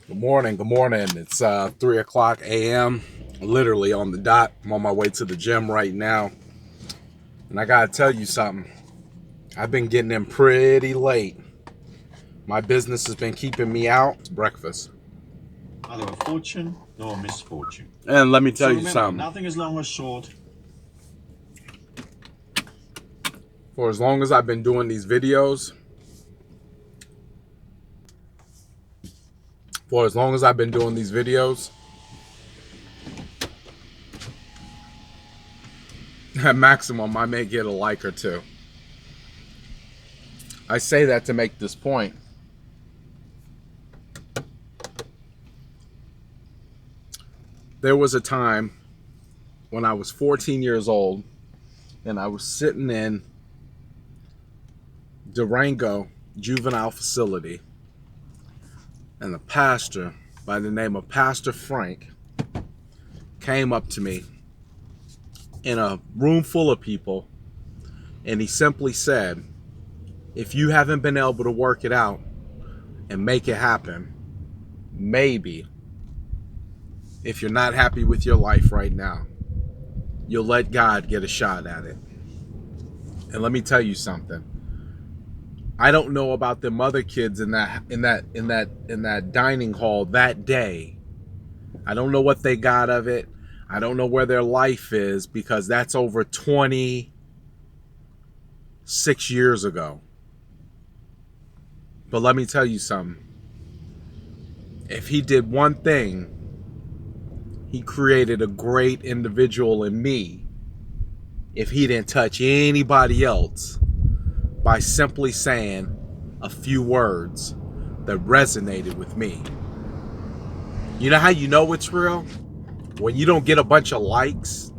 Good morning. Good morning. It's 3 o'clock a.m. Literally on the dot. I'm on my way to the gym right now. And I got to tell you something. I've been getting in pretty late. My business has been keeping me out. It's breakfast. Neither a fortune nor a misfortune. And let me tell So you remember, something. nothing is long or short. For as long as I've been doing these videos, at maximum, I may get a like or two. I say that to make this point. There was a time when I was 14 years old and I was sitting in Durango juvenile facility, and the pastor by the name of Pastor Frank came up to me in a room full of people, and he simply said, if you haven't been able to work it out and make it happen, maybe if you're not happy with your life right now, you'll let God get a shot at it. And let me tell you something. I don't know about them other kids in that dining hall that day. I don't know what they got of it. I don't know where their life is, because that's over 26 years ago. But let me tell you something. If he did one thing, he created a great individual in me. If he didn't touch anybody else by simply saying a few words that resonated with me. You know how you know it's real? When you don't get a bunch of likes,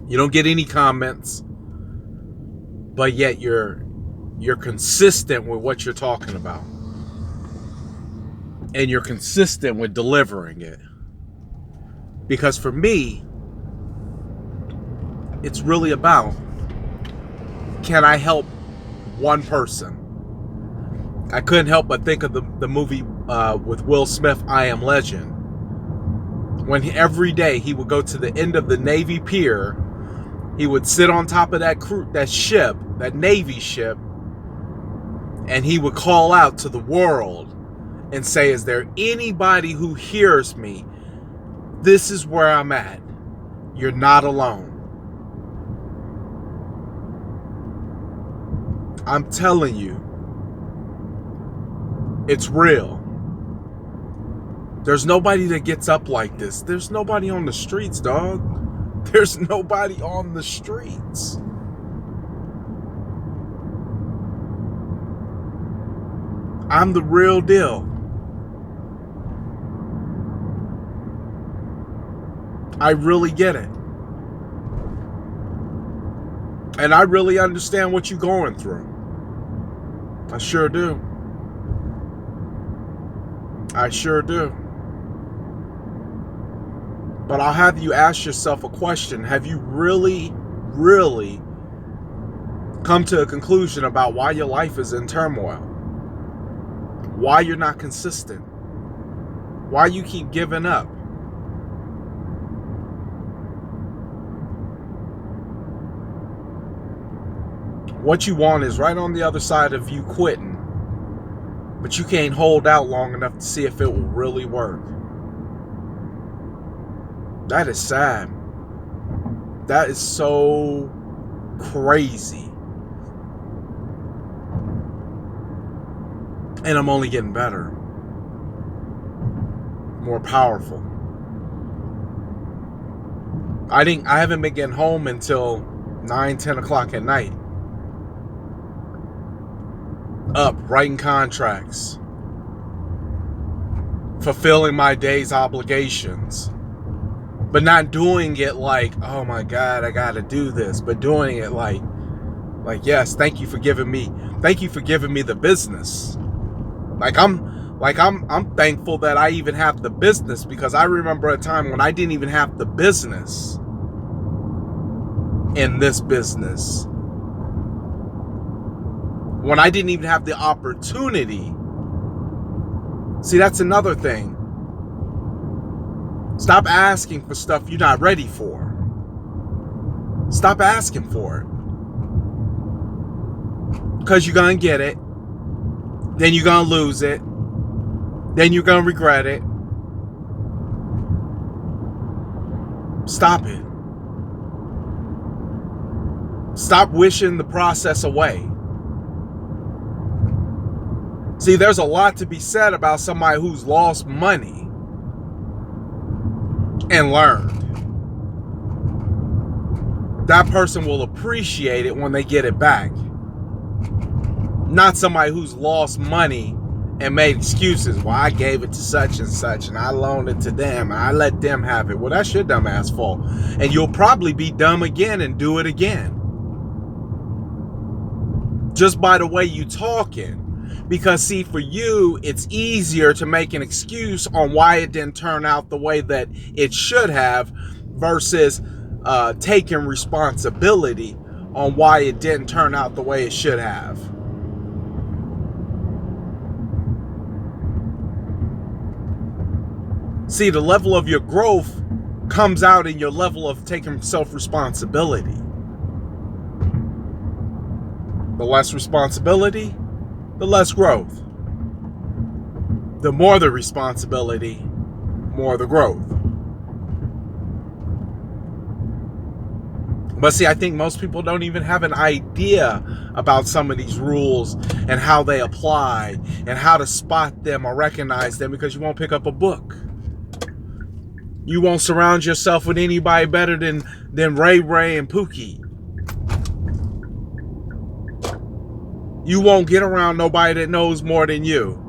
you don't get any comments, but yet you're consistent with what you're talking about. And you're consistent with delivering it. Because for me, it's really about, can I help one person? I couldn't help but think of the movie with Will Smith, I Am Legend. When every day he would go to the end of the Navy pier, he would sit on top of that Navy ship, and he would call out to the world and say, is there anybody who hears me? This is where I'm at. You're not alone. I'm telling you, it's real. There's nobody that gets up like this. There's nobody on the streets, dog. There's nobody on the streets. I'm the real deal. I really get it. And I really understand what you're going through. I sure do. I sure do. But I'll have you ask yourself a question. Have you really, really come to a conclusion about why your life is in turmoil? Why you're not consistent? Why you keep giving up? What you want is right on the other side of you quitting, but you can't hold out long enough to see if it will really work. That is sad. That is so crazy. And I'm only getting better, more powerful. I haven't been getting home until 9-10 o'clock at night. Up writing contracts, fulfilling my day's obligations, but not doing it like, oh my God, I gotta do this, but doing it like yes, thank you for giving me the business. I'm thankful that I even have the business, because I remember a time when I didn't even have the business in this business. When I didn't even have the opportunity See, that's another thing. Stop asking for stuff you're not ready for. Stop asking for it. Because you're going to get it. Then you're going to lose it. Then you're going to regret it. Stop it. Stop wishing the process away. See, there's a lot to be said about somebody who's lost money and learned. That person will appreciate it when they get it back. Not somebody who's lost money and made excuses. Well, I gave it to such and such, and I loaned it to them, and I let them have it. Well, that's your dumb ass fault. And you'll probably be dumb again and do it again. Just by the way you talking. Because see, for you, it's easier to make an excuse on why it didn't turn out the way that it should have versus taking responsibility on why it didn't turn out the way it should have. See, the level of your growth comes out in your level of taking self-responsibility. The less responsibility, the less growth. The more the responsibility, more the growth. But see, I think most people don't even have an idea about some of these rules and how they apply and how to spot them or recognize them because you won't pick up a book. You won't surround yourself with anybody better than Ray and Pookie. You won't get around nobody that knows more than you.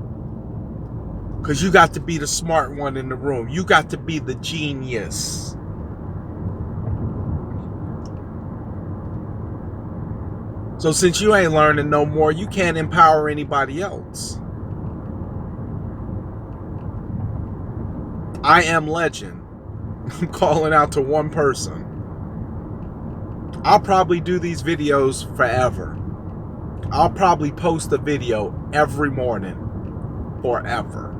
Because you got to be the smart one in the room. You got to be the genius. So since you ain't learning no more, you can't empower anybody else. I am legend. I'm calling out to one person. I'll probably do these videos forever. I'll probably post a video every morning forever.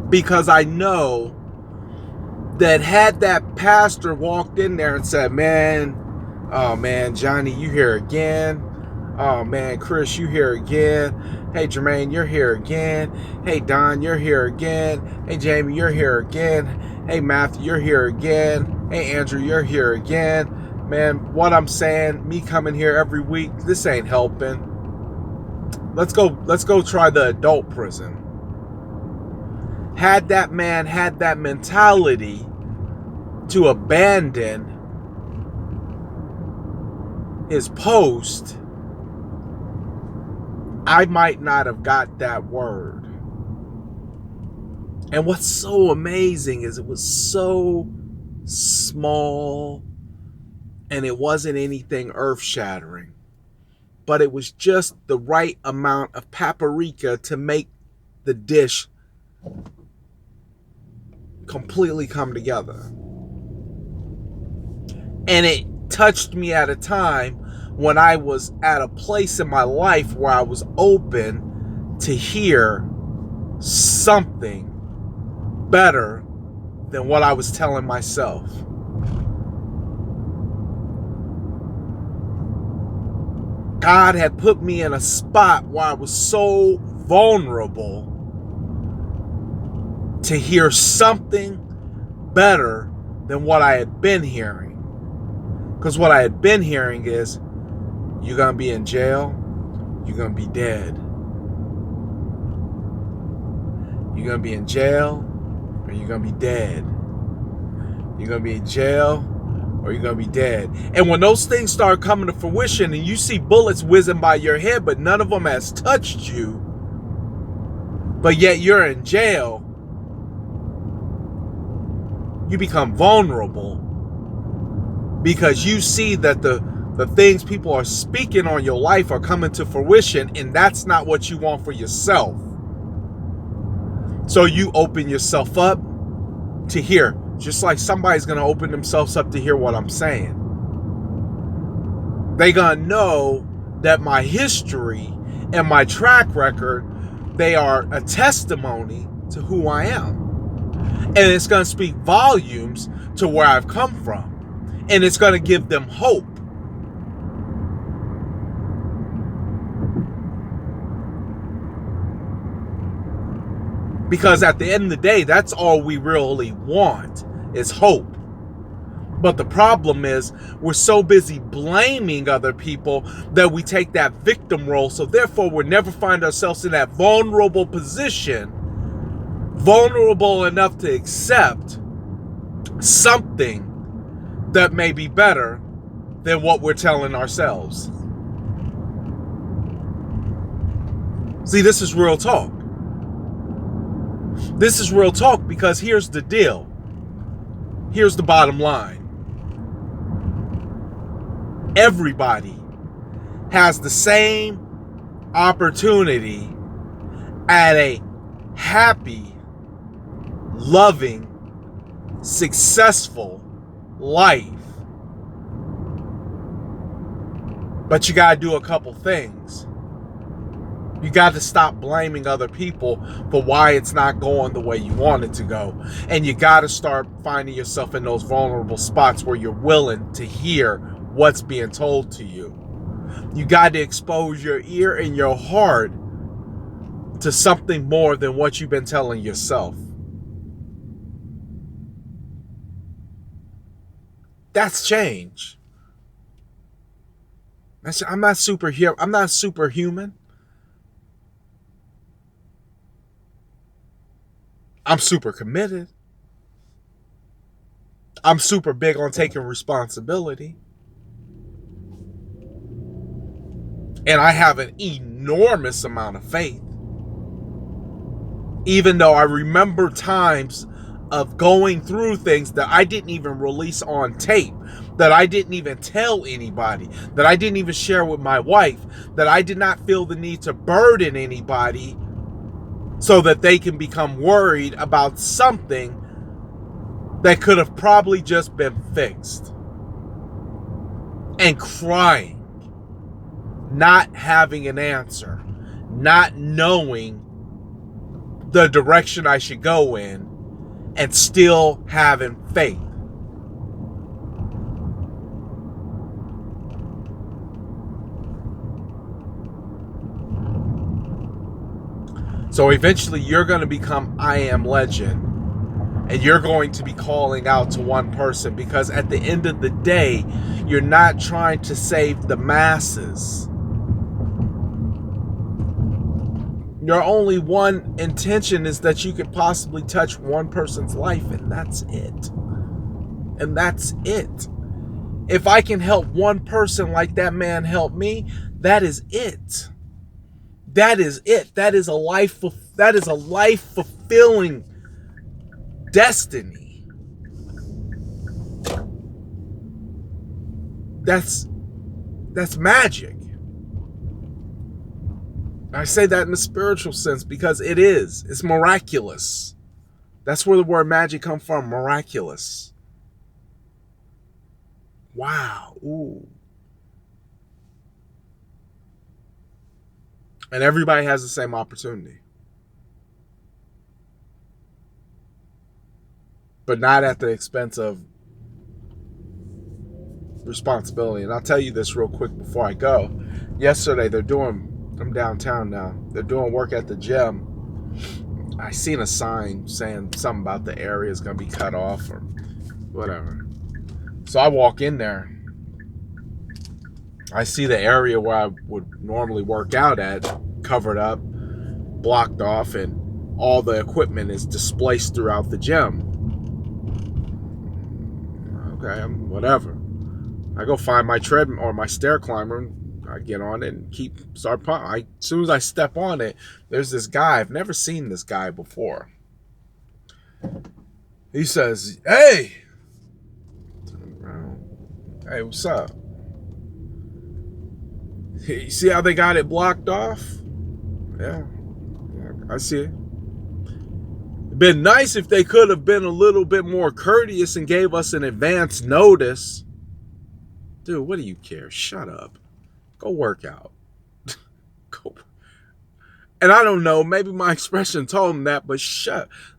Because I know that had that pastor walked in there and said, man, oh man, Johnny, you here again. Oh man, Chris, you here again. Hey, Jermaine, you're here again. Hey, Don, you're here again. Hey, Jamie, you're here again. Hey, Matthew, you're here again. Hey, Andrew, you're here again. Man, what I'm saying, me coming here every week, this ain't helping. Let's go try the adult prison. Had that man had that mentality to abandon his post, I might not have got that word. And what's so amazing is it was so small and it wasn't anything earth-shattering, but it was just the right amount of paprika to make the dish completely come together. And it touched me at a time when I was at a place in my life where I was open to hear something better than what I was telling myself. God had put me in a spot where I was so vulnerable to hear something better than what I had been hearing. Because what I had been hearing is, you're going to be in jail, you're going to be dead. You're going to be in jail, or you're going to be dead. You're going to be in jail, or you're going to be dead. And when those things start coming to fruition and you see bullets whizzing by your head, but none of them has touched you, but yet you're in jail, you become vulnerable because you see that the things people are speaking on your life are coming to fruition, and that's not what you want for yourself. So you open yourself up to hear, just like somebody's going to open themselves up to hear what I'm saying. They're going to know that my history and my track record, they are a testimony to who I am. And it's going to speak volumes to where I've come from. And it's going to give them hope. Because at the end of the day, that's all we really want is hope. But the problem is we're so busy blaming other people that we take that victim role. So therefore, we'll never find ourselves in that vulnerable position, vulnerable enough to accept something that may be better than what we're telling ourselves. See, this is real talk. This is real talk because here's the deal. Here's the bottom line. Everybody has the same opportunity at a happy, loving, successful life. But you got to do a couple things. You got to stop blaming other people for why it's not going the way you want it to go. And you got to start finding yourself in those vulnerable spots where you're willing to hear what's being told to you. You got to expose your ear and your heart to something more than what you've been telling yourself. That's change. I'm not superhero. I'm not superhuman. I'm super committed. I'm super big on taking responsibility. And I have an enormous amount of faith. Even though I remember times of going through things that I didn't even release on tape, that I didn't even tell anybody, that I didn't even share with my wife, that I did not feel the need to burden anybody so that they can become worried about something that could have probably just been fixed. And crying. Not having an answer, not knowing the direction I should go in, and still having faith. So eventually you're going to become I Am Legend. And you're going to be calling out to one person, because at the end of the day, you're not trying to save the masses. Your only one intention is that you could possibly touch one person's life, and that's it. And that's it. If I can help one person like that man helped me, that is it. That is it. That is a life fulfilling destiny. That's magic. I say that in the spiritual sense because it is. It's miraculous. That's where the word magic comes from, miraculous. Wow. Ooh. And everybody has the same opportunity. But not at the expense of responsibility. And I'll tell you this real quick before I go. Yesterday, I'm downtown now. They're doing work at the gym. I seen a sign saying something about the area is going to be cut off or whatever. So I walk in there. I see the area where I would normally work out at covered up, blocked off, and all the equipment is displaced throughout the gym. Okay, whatever. I go find my treadmill or my stair climber. I get on it and start pumping. As soon as I step on it, there's this guy. I've never seen this guy before. He says, "Hey, hey, what's up? You see how they got it blocked off? Yeah, I see it. It'd been nice if they could have been a little bit more courteous and gave us an advance notice." Dude, what do you care? Shut up. Go work out. And I don't know, maybe my expression told him that, but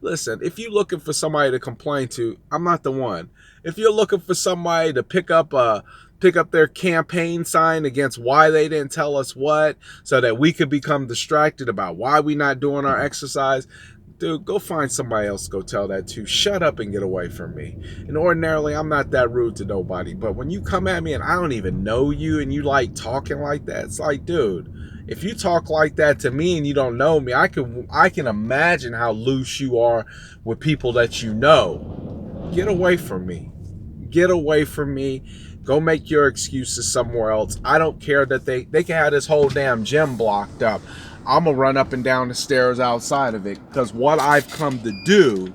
listen, if you're looking for somebody to complain to, I'm not the one. If you're looking for somebody to pick up their campaign sign against why they didn't tell us what, so that we could become distracted about why we not doing our exercise, dude, go find somebody else to go tell that to. Shut up and get away from me. And ordinarily, I'm not that rude to nobody, but when you come at me and I don't even know you and you like talking like that, it's like, dude, if you talk like that to me and you don't know me, I can imagine how loose you are with people that you know. Get away from me. Get away from me. Go make your excuses somewhere else. I don't care that they can have this whole damn gym blocked up. I'm going to run up and down the stairs outside of it, because what I've come to do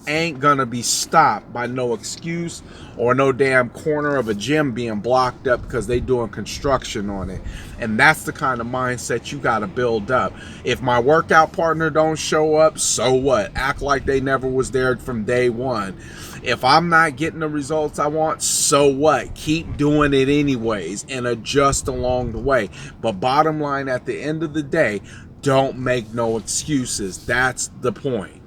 ain't going to be stopped by no excuse or no damn corner of a gym being blocked up because they doing construction on it. And that's the kind of mindset you got to build up. If my workout partner don't show up, so what? Act like they never was there from day one. If I'm not getting the results I want, so what? Keep doing it anyways and adjust along the way. But bottom line, at the end of the day, don't make no excuses. That's the point.